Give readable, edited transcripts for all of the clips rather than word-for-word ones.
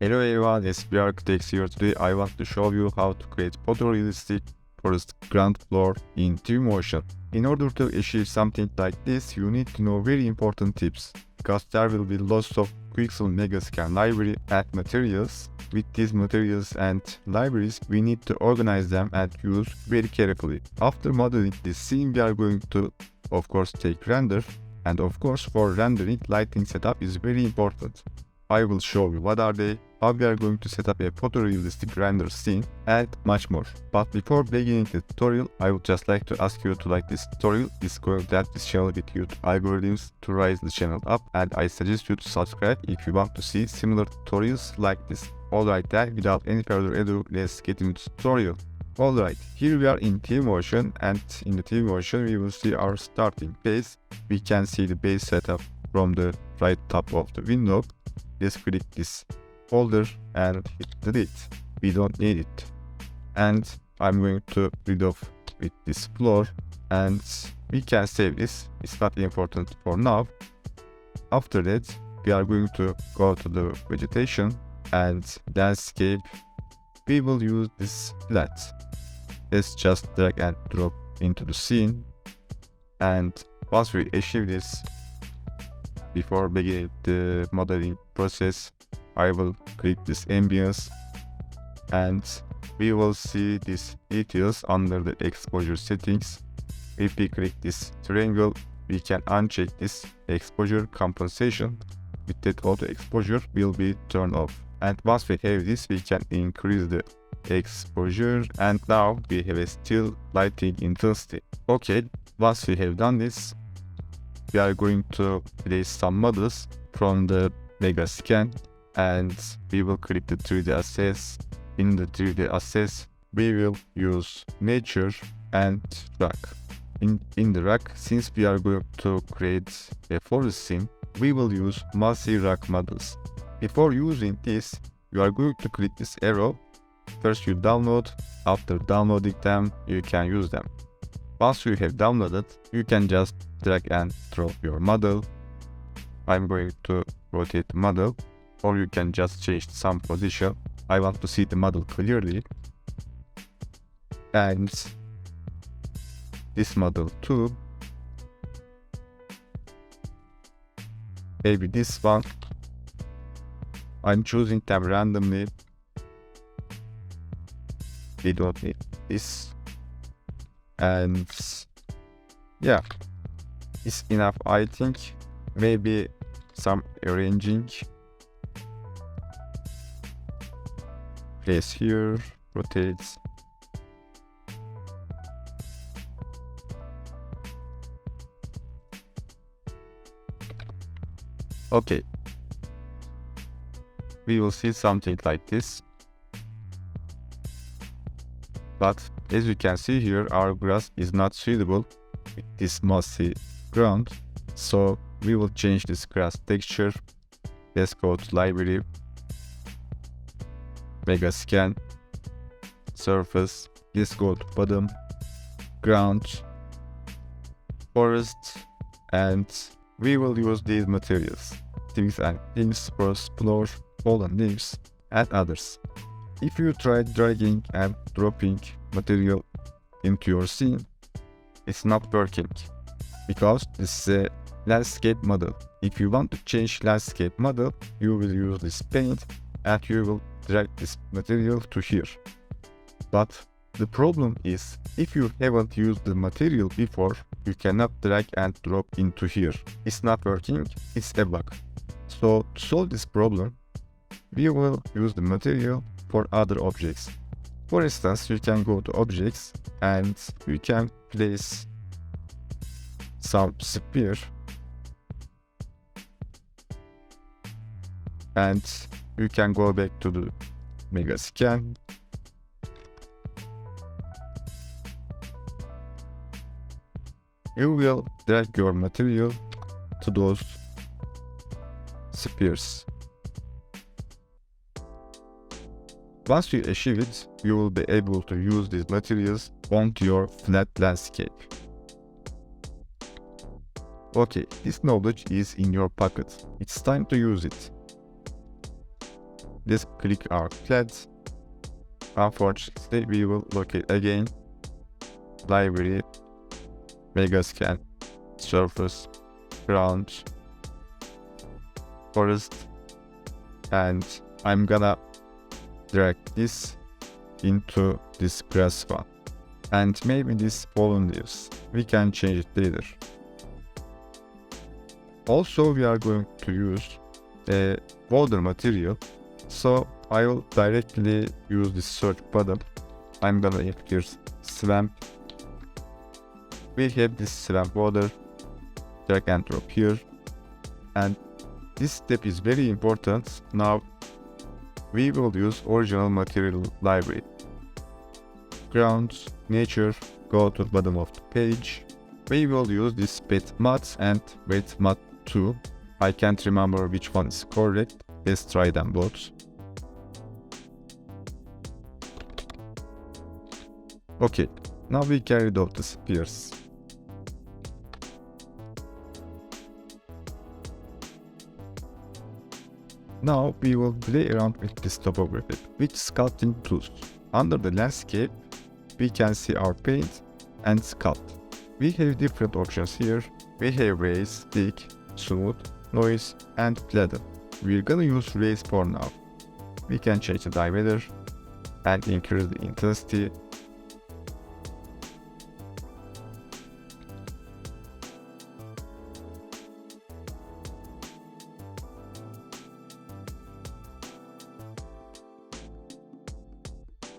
Hello everyone, SB Architects here. Today I want to show you how to create photorealistic forest ground floor in Twinmotion. In order to achieve something like this, you need to know very important tips, because there will be lots of Quixel Megascan library and materials. With these materials and libraries, we need to organize them and use very carefully. After modeling this scene, we are going to, of course, take render. And of course, for rendering, lighting setup is very important. I will show you what are they, how we are going to set up a photorealistic render scene, and much more. But before beginning the tutorial, I would just like to ask you to like this tutorial. It's going to help this channel with YouTube algorithms to rise the channel up, and I suggest you to subscribe if you want to see similar tutorials like this. Alright then, without any further ado, let's get into the tutorial. Alright, here we are in Twinmotion, and in the Twinmotion we will see our starting base. We can see the base setup from the right top of the window. Let's click this folder and hit delete. We don't need it. And I'm going to rid of with this floor, and we can save this. It's not important for now. After that, we are going to go to the vegetation and landscape. We will use this flat. Let's just drag and drop into the scene. And once we achieve this, before beginning the modeling process, I will click this ambience, and we will see these details under the exposure settings. If we click this triangle, we can uncheck this exposure compensation. With that, auto exposure will be turned off. And once we have this, we can increase the exposure, and now we have a still lighting intensity. Okay, once we have done this, we are going to place some models from the Megascan, and we will click the 3D Assess. In the 3D Assess, we will use Nature and Rock. In the Rock, since we are going to create a forest scene, we will use multi-rock models. Before using this, you are going to click this arrow. First you download. After downloading them, you can use them. Once you have downloaded, you can just drag and drop your model. I'm going to rotate the model, or you can just change some position. I want to see the model clearly. And this model too. Maybe this one. I'm choosing them randomly. We don't need this. And yeah, it's enough, I think. Maybe some arranging. Place here, rotate. Okay, we will see something like this. But as you can see here, our grass is not suitable with this mossy ground. So we will change this grass texture. Let's go to library, Megascan, surface. Let's go to bottom, ground, forest, and we will use these materials: twigs and limbs, spruce, floor, fallen leaves, and others. If you try dragging and dropping material into your scene, it's not working, because this is a landscape model. If you want to change landscape model, you will use this paint and you will drag this material to here. But the problem is, if you haven't used the material before, you cannot drag and drop into here. It's not working, it's a bug. So to solve this problem, we will use the material for other objects. For instance, you can go to objects and you can place some sphere, and you can go back to the Megascan. You will drag your material to those spheres. Once you achieve it, you will be able to use these materials onto your flat landscape. Okay, this knowledge is in your pocket. It's time to use it. let's click our class. Unfortunately, we will locate again library, Megascan, surface, ground, forest, and I'm gonna drag this into this grass one. And maybe this fallen leaves, we can change it later. Also, we are going to use a border material, so I will directly use this search button. I'm gonna enter swamp. We have this swamp border, drag and drop here, and this step is very important. Now we will use original material library. Ground, nature, go to the bottom of the page. We will use this wetmat and wetmat 2. I can't remember which one is correct. Let's try them both. Okay, now we can rid of the spheres. Now we will play around with this topography with sculpting tools. Under the landscape, we can see our paint and sculpt. We have different options here. We have raise, dig, smooth, noise, and flatten. We're gonna use raise for now. We can change the diameter and increase the intensity.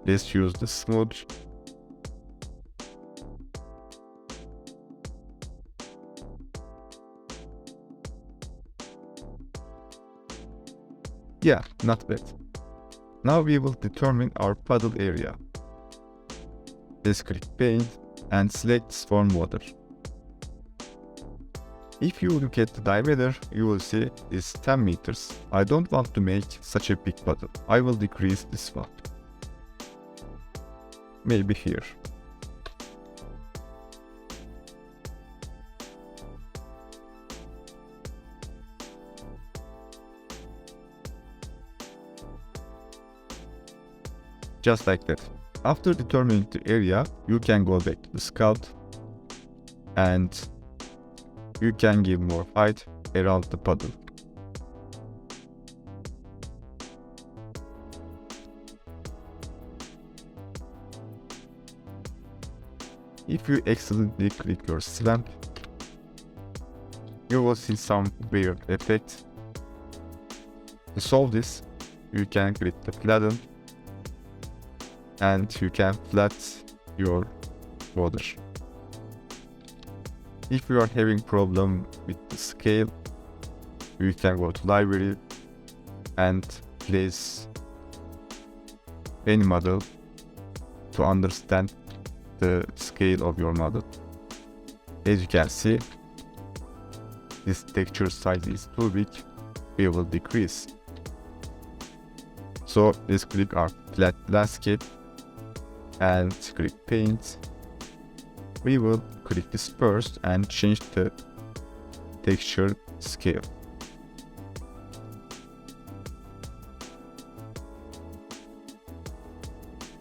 Let's use the smooth. Yeah, not bad. Now we will determine our puddle area. Let's click paint and select storm water. If you look at the diameter, you will see it's 10 meters. I don't want to make such a big puddle. I will decrease this one. Maybe here. Just like that. After determining the area, you can go back to the sculpt and you can give more height around the puddle. If you accidentally click your swamp, you will see some weird effect. To solve this, you can click the flatten and you can flat your border. If you are having problem with the scale, you can go to library and place any model to understand the scale of your model. As you can see, this texture size is too big, we will decrease. So let's click our flat landscape and click paint. We will click this first and change the texture scale.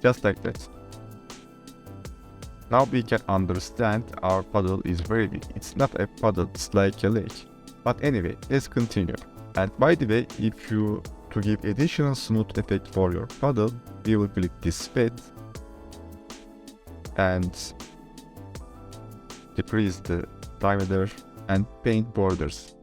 Just like that. Now we can understand our puddle is very big. It's not a puddle, it's like a lake. But anyway, let's continue. And by the way, if you to give additional smooth effect for your puddle, we will click this fade and decrease the diameter and paint borders.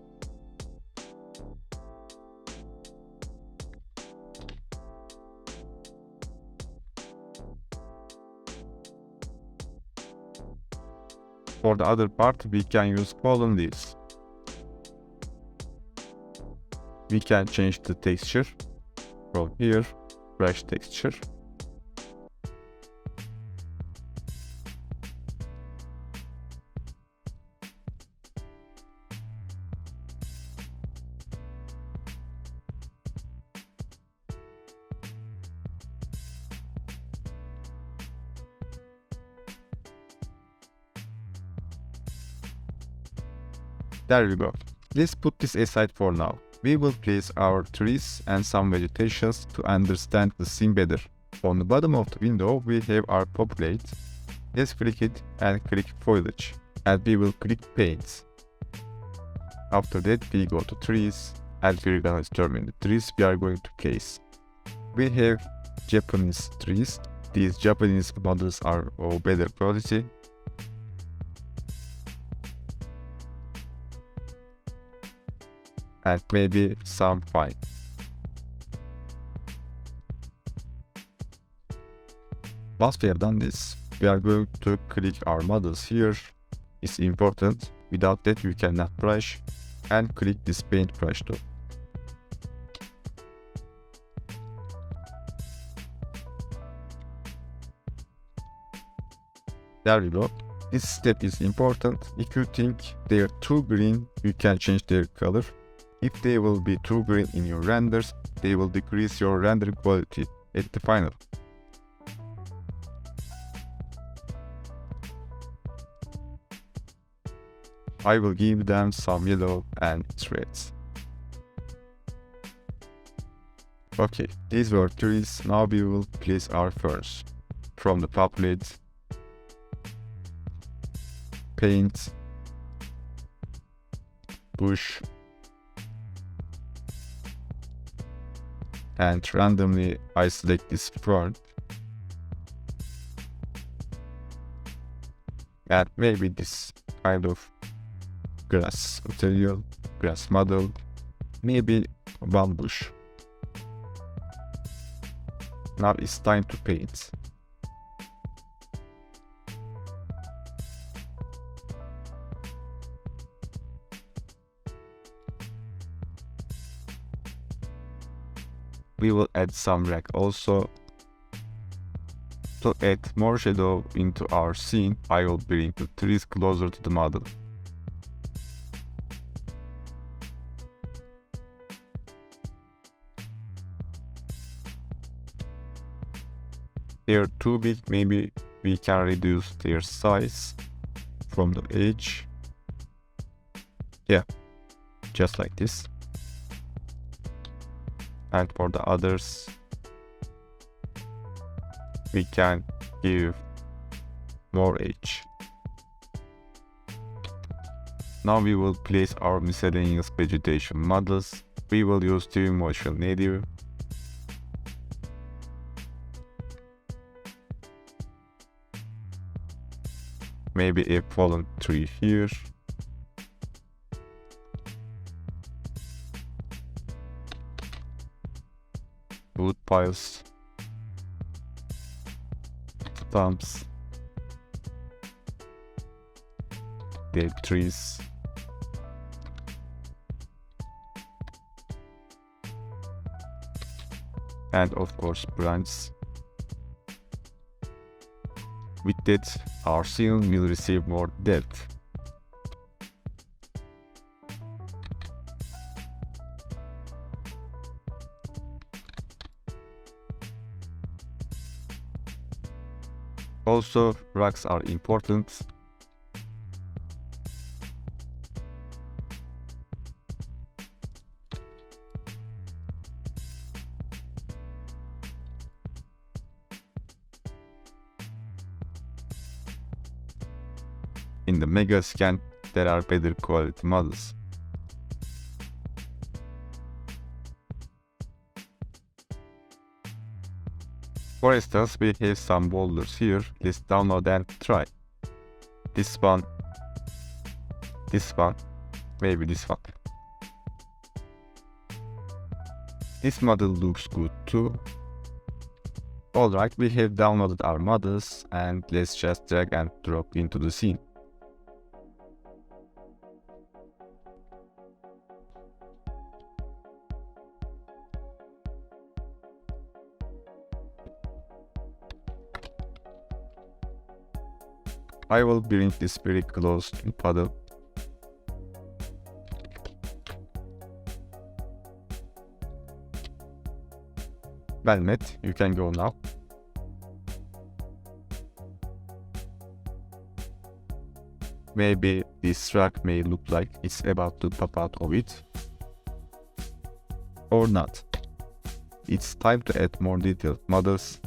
For the other part, we can use fallen leaves. We can change the texture from here, brush texture. There we go. Let's put this aside for now. We will place our trees and some vegetations to understand the scene better. On the bottom of the window, we have our populate. Let's click it and click foliage. And we will click paint. After that, we go to trees and we're gonna determine the trees we are going to place. We have Japanese trees. These Japanese models are of better quality. And maybe some pine. Once we have done this, we are going to click our models here. It's important. Without that, you cannot brush. And click this paint brush tool. There we go. This step is important. If you think they are too green, you can change their color. If they will be too green in your renders, they will decrease your render quality at the final. I will give them some yellow and red. Okay, these were trees. Now we will place our ferns. From the populate, paint, bush, and randomly I select this fern. And maybe this kind of grass material, grass model, maybe one bush. Now it's time to paint. We will add some rag also. To add more shadow into our scene, I will bring the trees closer to the model. They are too big, maybe we can reduce their size from the edge. Yeah, just like this. And for the others, we can give more edge. Now we will place our miscellaneous vegetation models. We will use Twinmotion Native. Maybe a fallen tree here. Wood piles. Stumps. Dead trees. And of course branches. With that, our scene will receive more depth. Also, rocks are important. In the Megascan, there are better quality models. For instance, we have some boulders here. Let's download and try. This one, maybe this one. This model looks good too. Alright, we have downloaded our models and let's just drag and drop into the scene. I will bring this very close to the puddle. Well met, you can go now. Maybe this rock may look like it's about to pop out of it. or not. It's time to add more detailed models.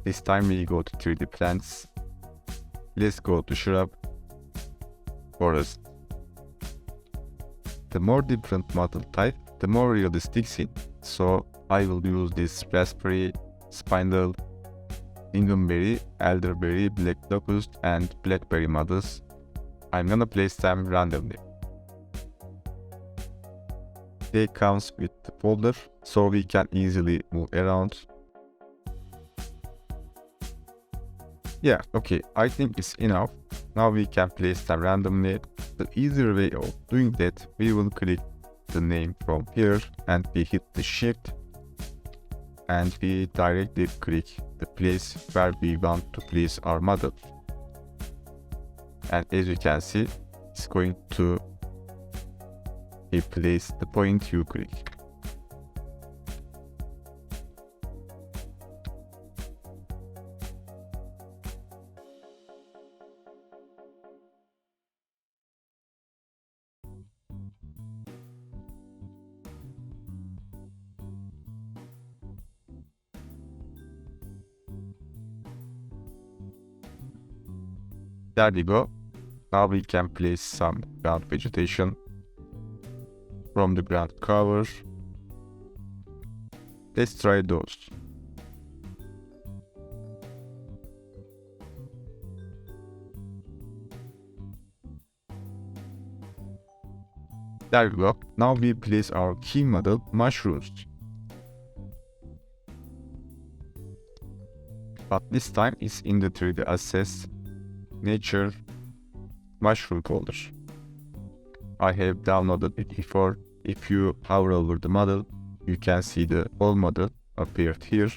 This time we go to 3D plants. Let's go to shrub, forest. The more different model type, the more realistic scene. So I will use this raspberry, spindle, lingonberry, elderberry, black locust, and blackberry models. I'm gonna place them randomly. They comes with the folder, so we can easily move around. Yeah, okay, I think it's enough. Now we can place them randomly. The easier way of doing that, we will click the name from here and we hit the shift and we directly click the place where we want to place our model. And as you can see, it's going to replace the point you click. There we go. Now we can place some ground vegetation from the ground cover. Let's try those. There we go. Now we place our key model, mushrooms. But this time it's in the 3D Assets Nature mushroom folder. I have downloaded it before. If you hover over the model, you can see the whole model appeared here.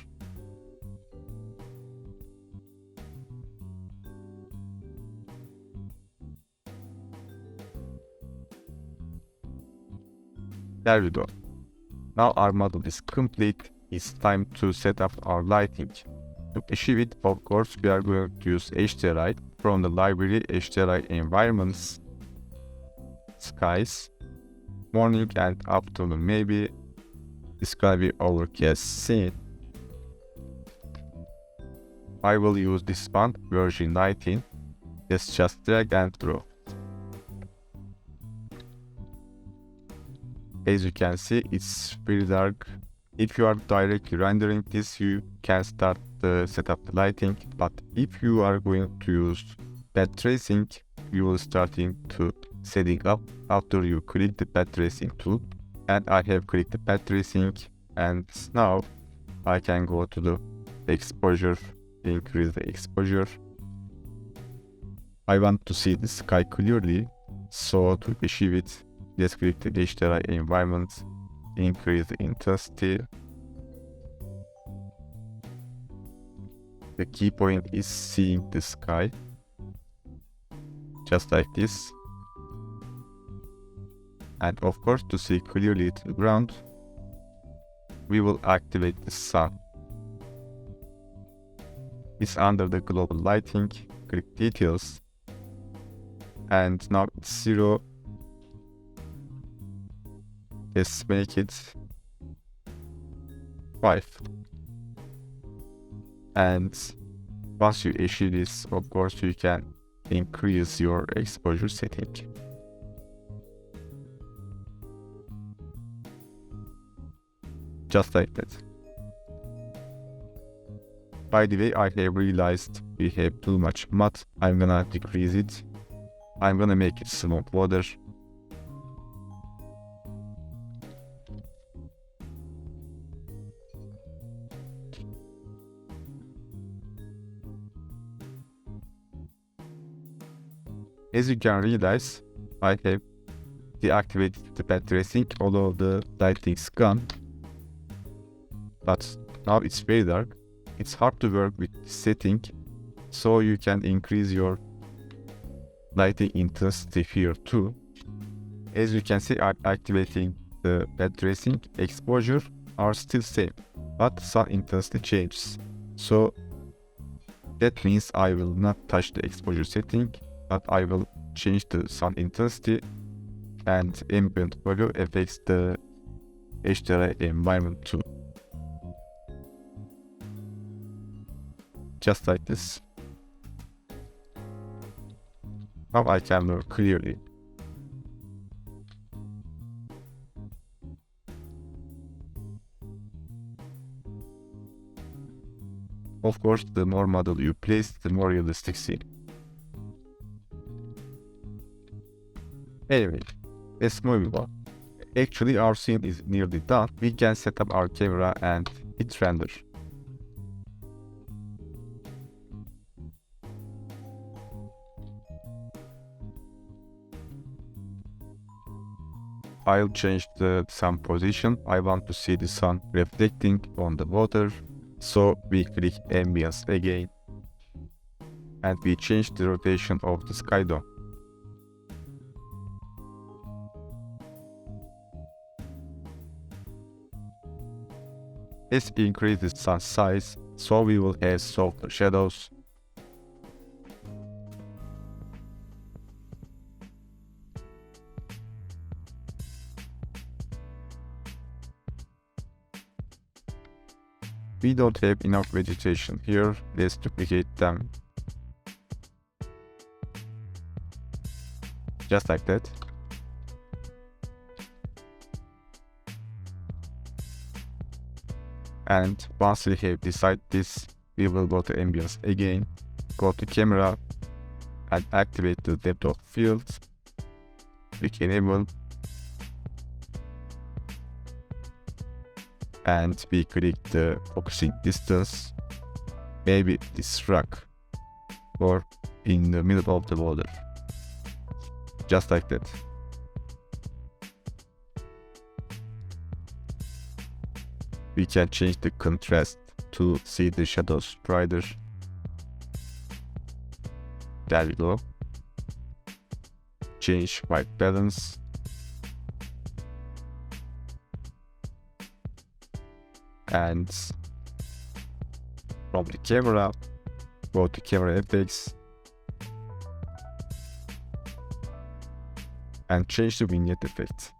There we go. Now our model is complete. It's time to set up our lighting. To achieve it, of course, we are going to use HDRI from the library HDRI Environments, Skies, Morning and Afternoon maybe. This gonna be overcast scene. I will use this one, version 19. Let's just drag and drop. As you can see, it's very dark. If you are directly rendering this, you can start to set up the lighting, but if you are going to use path tracing, you will starting to setting up after you click the path tracing tool. And I have clicked the path tracing, and now I can go to the exposure, increase the exposure. I want to see the sky clearly, so to achieve it, let's click the HDRI environment, increase the intensity. The key point is seeing the sky, just like this. And of course, to see clearly to the ground, we will activate the sun. It's under the global lighting, click details, and now it's 0. Let's make it 5. And once you issue this, of course, you can increase your exposure setting. Just like that. By the way, I have realized we have too much matte. I'm gonna decrease it. I'm gonna make it smooth water. As you can realize, I have deactivated the path tracing, although the lighting is gone. But now it's very dark. It's hard to work with this setting, so you can increase your lighting intensity here too. As you can see, I'm activating the path tracing. Exposure are still same, but sun intensity changes. So that means I will not touch the exposure setting, but I will change the sun intensity and ambient value affects the HDRI environment too. Just like this. Now I can look clearly. Of course, the more model you place, the more realistic scene. Anyway, let's move on. Actually, our scene is nearly done. We can set up our camera and hit render. I'll change the sun position. I want to see the sun reflecting on the water. So we click ambience again. And we change the rotation of the sky dome. Let's increase the sun size so we will have softer shadows. We don't have enough vegetation here, let's duplicate them. Just like that. And once we have decided this, we will go to ambience again, go to camera and activate the depth of field. Click enable. And we click the focusing distance, maybe this rock or in the middle of the water, just like that. We can change the contrast to see the shadows brighter. There we go. Change white balance. And from the camera, go to camera effects and change the vignette effect.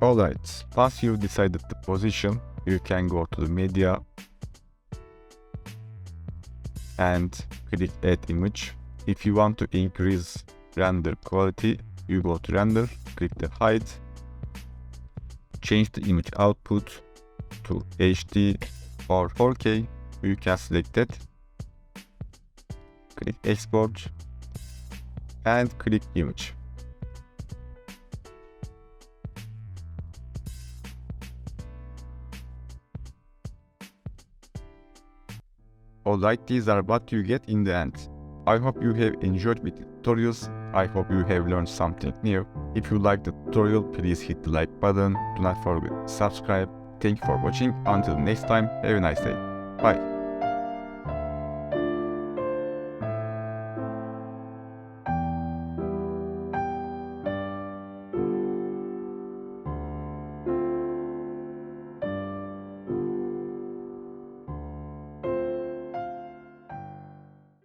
Alright, once you decided the position, you can go to the media and click add image. If you want to increase render quality, you go to render, click the height, change the image output to HD or 4K, you can select that, click export and click image. Alright, these are what you get in the end. I hope you have enjoyed with the tutorials. I hope you have learned something new. If you like the tutorial, please hit the like button. Do not forget to subscribe. Thank you for watching. Until next time, have a nice day. Bye.